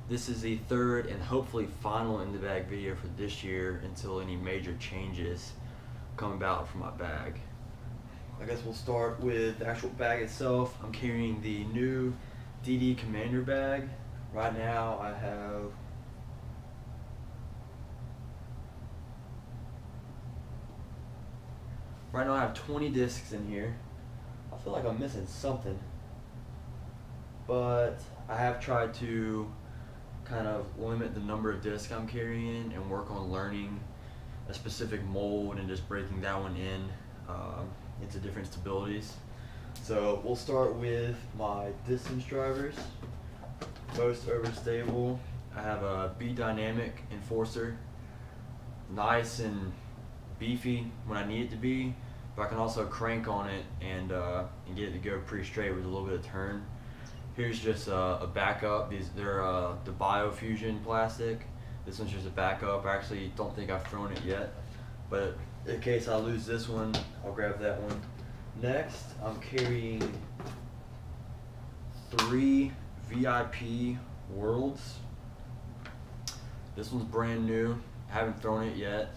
This is the third and hopefully final in the bag video for this year until any major changes come about for my bag. I guess we'll start with the actual bag itself. I'm carrying the new DD Commander bag. Right now I have Right now I have 20 discs in here. I feel like I'm missing something, but I have tried to kind of limit the number of discs I'm carrying and work on learning a specific mold and just breaking that one into different stabilities. So we'll start with my distance drivers. Most overstable. I have a B Dynamic Enforcer. Nice and beefy when I need it to be, but I can also crank on it and get it to go pretty straight with a little bit of turn. Here's just a backup. They're the Biofusion plastic. This one's just a backup. I actually don't think I've thrown it yet, but in case I lose this one, I'll grab that one. Next, I'm carrying 3 VIP Worlds. This one's brand new. I haven't thrown it yet.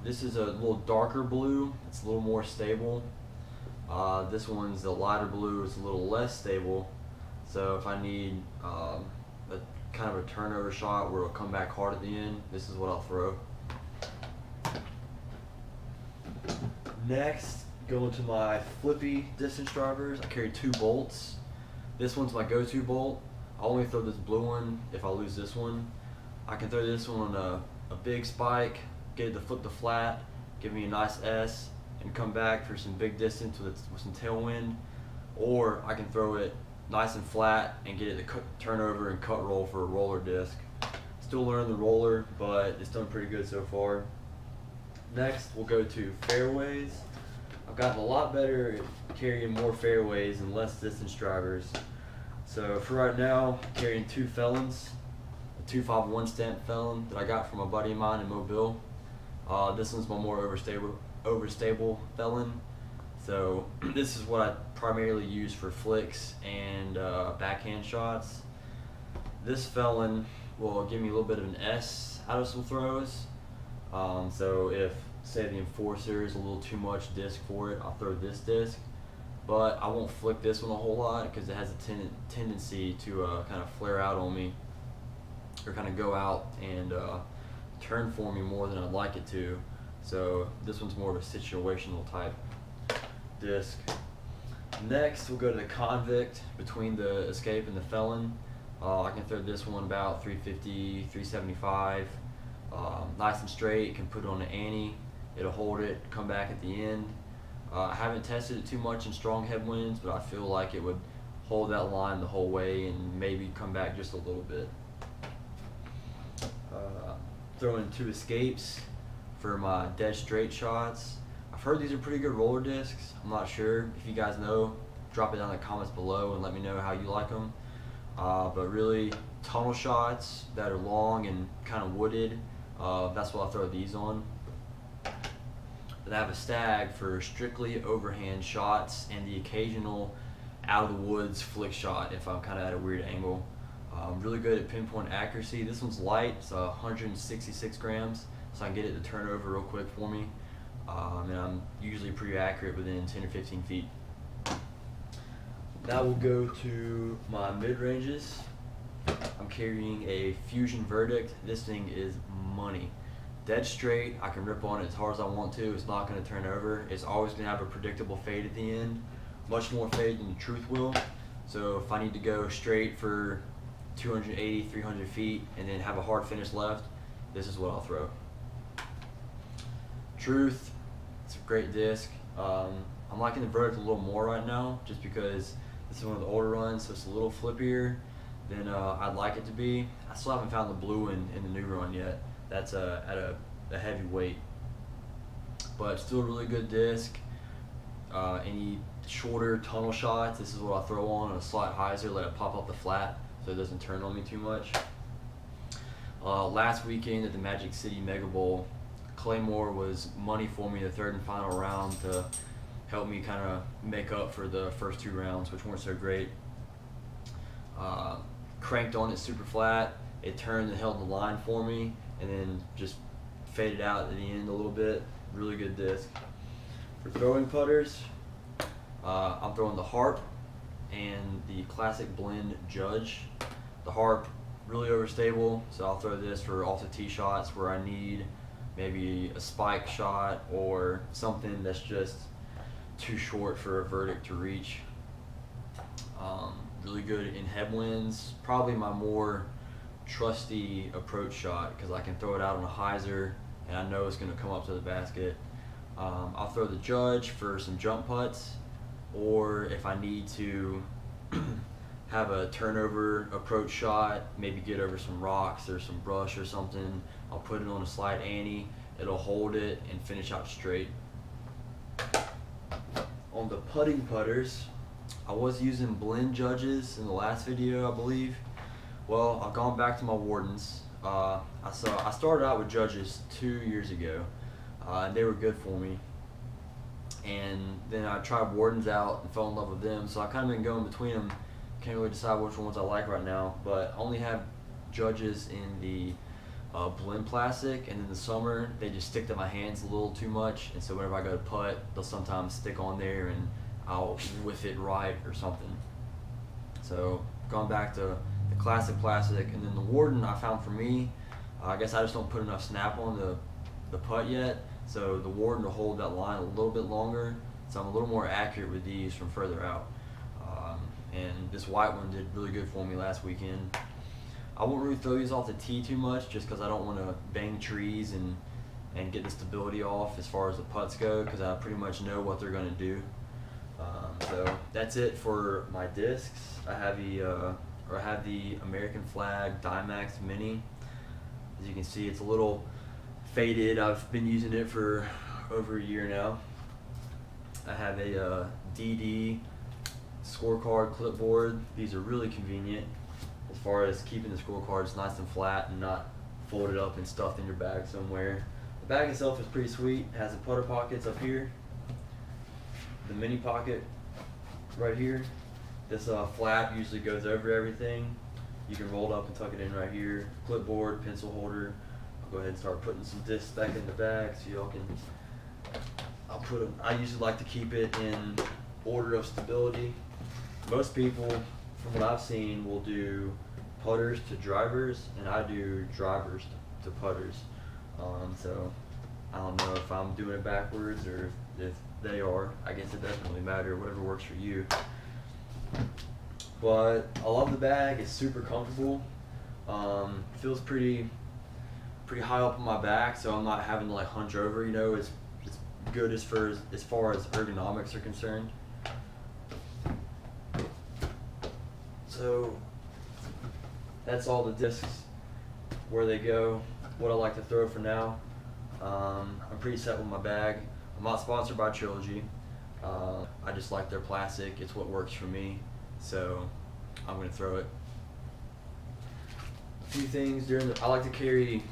This is a little darker blue. It's a little more stable. This one's the lighter blue. It's a little less stable. So if I need a kind of a turnover shot where it'll come back hard at the end, this is what I'll throw. Next, going to my flippy distance drivers. I carry 2 bolts. This one's my go-to bolt. I only throw this blue one if I lose this one. I can throw this one on a big spike, get it to flip to flat, give me a nice S, and come back for some big distance with some tailwind. Or I can throw it nice and flat and get it to turn over and cut roll for a roller disc. Still learning the roller, but it's done pretty good so far. Next, we'll go to Fairways. I've gotten a lot better at carrying more Fairways and less distance drivers. So for right now, I'm carrying 2 Felons. A 251 stamp Felon that I got from a buddy of mine in Mobile. This one's my more overstable Felon. So this is what I primarily use for flicks and backhand shots. This Felon will give me a little bit of an S out of some throws. So if, say, the Enforcer is a little too much disc for it, I'll throw this disc. But I won't flick this one a whole lot because it has a tendency to kind of flare out on me, or kind of go out and turn for me more than I'd like it to. So this one's more of a situational type disc. Next, we'll go to the Convict between the Escape and the Felon. I can throw this one about 350, 375. Nice and straight. Can put it on an ante. It'll hold it, come back at the end. I haven't tested it too much in strong headwinds, but I feel like it would hold that line the whole way and maybe come back just a little bit. Throw in 2 Escapes for my dead straight shots. I've heard these are pretty good roller discs. I'm not sure. If you guys know, drop it down in the comments below and let me know how you like them. But really, tunnel shots that are long and kind of wooded, that's what I throw these on. But I have a Stag for strictly overhand shots and the occasional out of the woods flick shot if I'm kind of at a weird angle. I'm really good at pinpoint accuracy. This one's light, it's 166 grams, so I can get it to turn over real quick for me. And I'm usually pretty accurate within 10 or 15 feet. Now we'll go to my mid-ranges. I'm carrying a Fusion Verdict. This thing is money. Dead straight, I can rip on it as hard as I want to. It's not going to turn over. It's always going to have a predictable fade at the end. Much more fade than the Truth will. So if I need to go straight for 280, 300 feet and then have a hard finish left, this is what I'll throw. Truth, it's a great disc. I'm liking the Verdict a little more right now just because this is one of the older runs, so it's a little flippier than I'd like it to be. I still haven't found the blue one in the new run yet. That's at a heavy weight, but still a really good disc. Any shorter tunnel shots, this is what I throw on a slight hyzer, let it pop up the flat so it doesn't turn on me too much. Last weekend at the Magic City Mega Bowl, Claymore was money for me the 3rd and final round to help me kind of make up for the first 2 rounds, which weren't so great. cranked on it super flat. It turned and held the line for me, and then just faded out at the end a little bit. Really good disc. For throwing putters, I'm throwing the Harp and the Classic Blend Judge. The Harp, really overstable, so I'll throw this for off the tee shots where I need maybe a spike shot or something that's just too short for a verdict to reach. Really good in headwinds. Probably my more trusty approach shot because I can throw it out on a hyzer and I know it's going to come up to the basket. I'll throw the Judge for some jump putts, or if I need to have a turnover approach shot, maybe get over some rocks or some brush or something, I'll put it on a slide ante. It'll hold it and finish out straight. On the putting putters, I was using Blend Judges in the last video, I believe. Well, I've gone back to my Wardens. I started out with Judges 2 years ago, and they were good for me. And then I tried Wardens out and fell in love with them, so I kind of been going between them. Can't really decide which ones I like right now, but I only have Judges in the blend plastic, and in the summer they just stick to my hands a little too much, and so whenever I go to putt, they'll sometimes stick on there and I'll whiff it right or something. So gone back to the classic plastic, and then the Warden I found for me, I guess I just don't put enough snap on the putt yet, so the Warden will hold that line a little bit longer, so I'm a little more accurate with these from further out. And this white one did really good for me last weekend. I won't really throw these off the tee too much just because I don't want to bang trees and get the stability off as far as the putts go, because I pretty much know what they're going to do. So that's it for my discs. I have the American Flag Dimax Mini. As you can see, it's a little faded. I've been using it for over a year now. I have a DD scorecard clipboard. These are really convenient as far as keeping the scorecards nice and flat and not folded up and stuffed in your bag somewhere. The bag itself is pretty sweet. It has the putter pockets up here, the mini pocket right here. This flap usually goes over everything. You can roll it up and tuck it in right here. Clipboard, pencil holder. I'll go ahead and start putting some discs back in the bag so y'all can. I'll put them. I usually like to keep it in order of stability. Most people, from what I've seen, will do putters to drivers, and I do drivers to putters. So I don't know if I'm doing it backwards or if they are. I guess it doesn't really matter, whatever works for you. But I love the bag. It's super comfortable. Feels pretty high up on my back, so I'm not having to like hunch over. You know, it's good as far as ergonomics are concerned. So that's all the discs, where they go, what I like to throw for now. I'm pretty set with my bag. I'm not sponsored by Trilogy. I just like their plastic. It's what works for me, so I'm gonna throw it. A few things I like to carry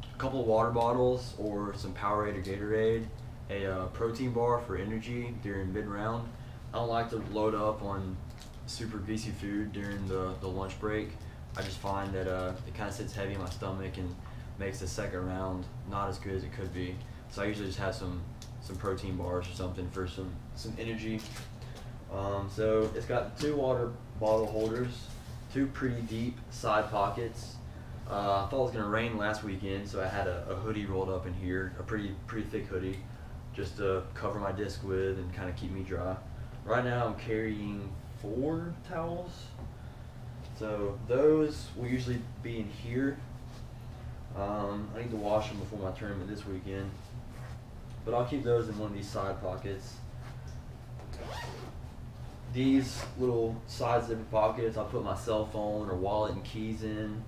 a couple of water bottles or some Powerade or Gatorade, a protein bar for energy during mid-round. I don't like to load up on super greasy food during the lunch break. I just find that it kind of sits heavy in my stomach and makes the second round not as good as it could be. So I usually just have some protein bars or something for some energy. So it's got 2 water bottle holders, 2 pretty deep side pockets. I thought it was gonna rain last weekend, so I had a hoodie rolled up in here, a pretty thick hoodie, just to cover my disc with and kind of keep me dry. Right now I'm carrying 4 towels, so those will usually be in here. I need to wash them before my tournament this weekend, but I'll keep those in one of these side pockets. These little side zipper pockets, I'll put my cell phone or wallet and keys in,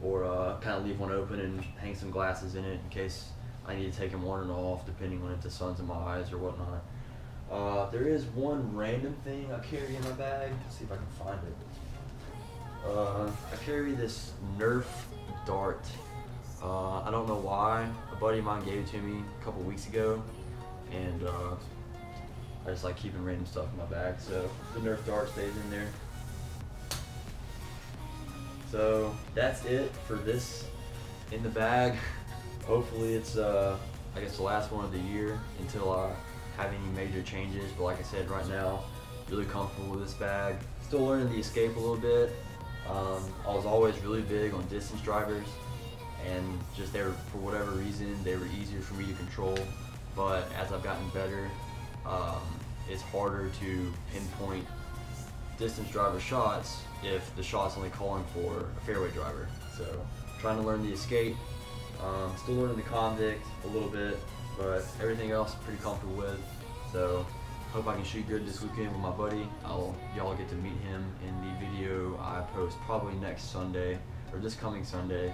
or kind of leave one open and hang some glasses in it in case I need to take them on and off, depending on if the sun's in my eyes or whatnot. There is one random thing I carry in my bag. Let's see if I can find it. I carry this Nerf dart. I don't know why. A buddy of mine gave it to me a couple weeks ago, and I just like keeping random stuff in my bag, so the Nerf dart stays in there. So that's it for this in the bag. Hopefully it's I guess the last one of the year until I have any major changes. But like I said, right now, really comfortable with this bag. Still learning the Escape a little bit. I was always really big on distance drivers, and just they were, for whatever reason, they were easier for me to control. But as I've gotten better, it's harder to pinpoint distance driver shots if the shot's only calling for a fairway driver. So trying to learn the Escape, still learning the Convict a little bit, but everything else I'm pretty comfortable with. So hope I can shoot good this weekend with my buddy. Y'all get to meet him in the video I post probably next Sunday, or this coming Sunday,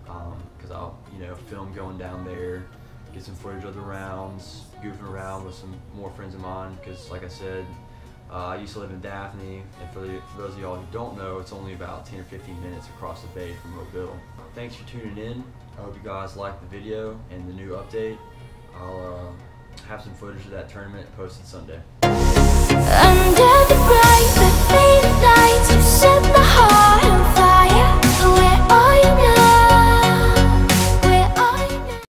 because I'll film going down there, get some footage of the rounds, goofing around with some more friends of mine, because like I said, I used to live in Daphne, and for those of y'all who don't know, it's only about 10 or 15 minutes across the bay from Mobile. Thanks for tuning in. I hope you guys liked the video and the new update. I'll have some footage of that tournament posted Sunday.